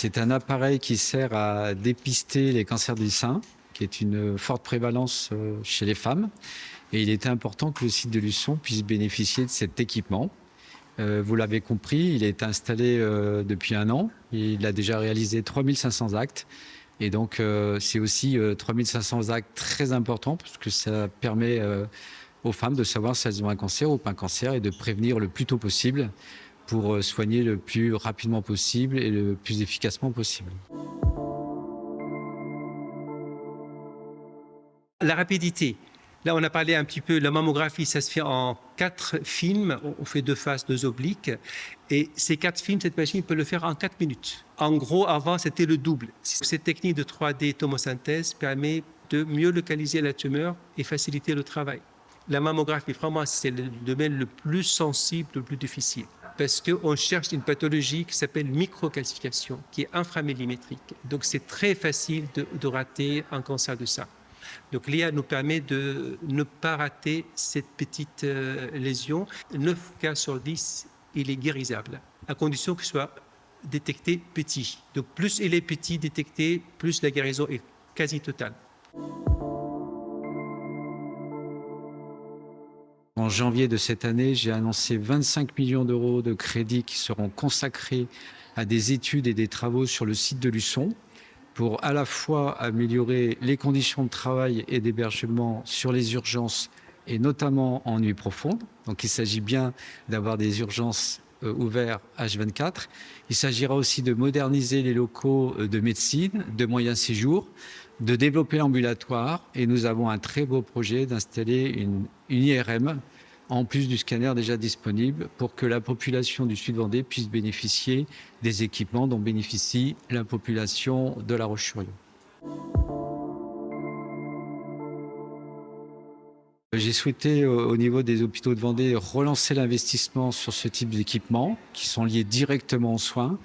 C'est un appareil qui sert à dépister les cancers du sein, qui est une forte prévalence chez les femmes. Et il était important que le site de Luçon puisse bénéficier de cet équipement. Vous l'avez compris, il est installé depuis 1 an. Il a déjà réalisé 3500 actes. Et donc, c'est aussi 3500 actes très importants parce que ça permet aux femmes de savoir si elles ont un cancer ou pas un cancer et de prévenir le plus tôt possible pour soigner le plus rapidement possible et le plus efficacement possible. La rapidité. Là, on a parlé un petit peu, la mammographie, ça se fait en 4 films. On fait 2 faces, 2 obliques. Et ces 4 films, cette machine peut le faire en 4 minutes. En gros, avant, c'était le double. Cette technique de 3D tomosynthèse permet de mieux localiser la tumeur et faciliter le travail. La mammographie, vraiment, c'est le domaine le plus sensible, le plus difficile. Parce qu'on cherche une pathologie qui s'appelle microcalcification, qui est inframillimétrique. Donc, c'est très facile de rater un cancer de sein. Donc l'IA nous permet de ne pas rater cette petite lésion. 9 cas sur 10, il est guérisable, à condition qu'il soit détecté petit. Donc plus il est petit détecté, plus la guérison est quasi totale. En janvier de cette année, j'ai annoncé 25 millions d'euros de crédits qui seront consacrés à des études et des travaux sur le site de Luçon, pour à la fois améliorer les conditions de travail et d'hébergement sur les urgences et notamment en nuit profonde. Donc il s'agit bien d'avoir des urgences ouvertes H24. Il s'agira aussi de moderniser les locaux de médecine, de moyens séjours, de développer l'ambulatoire et nous avons un très beau projet d'installer une IRM en plus du scanner déjà disponible pour que la population du Sud-Vendée puisse bénéficier des équipements dont bénéficie la population de La Roche-sur-Yon. J'ai souhaité, au niveau des hôpitaux de Vendée, relancer l'investissement sur ce type d'équipements qui sont liés directement aux soins.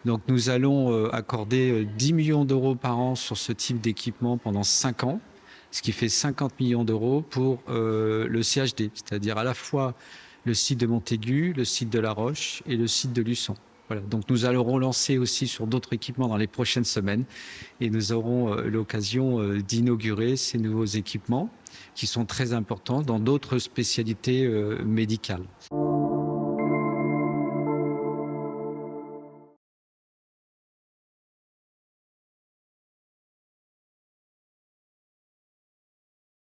Donc nous allons accorder 10 millions d'euros par an sur ce type d'équipement pendant 5 ans, ce qui fait 50 millions d'euros pour le CHD, c'est-à-dire à la fois le site de Montaigu, le site de La Roche et le site de Luçon. Voilà. Donc nous allons relancer aussi sur d'autres équipements dans les prochaines semaines et nous aurons l'occasion d'inaugurer ces nouveaux équipements qui sont très importants dans d'autres spécialités médicales.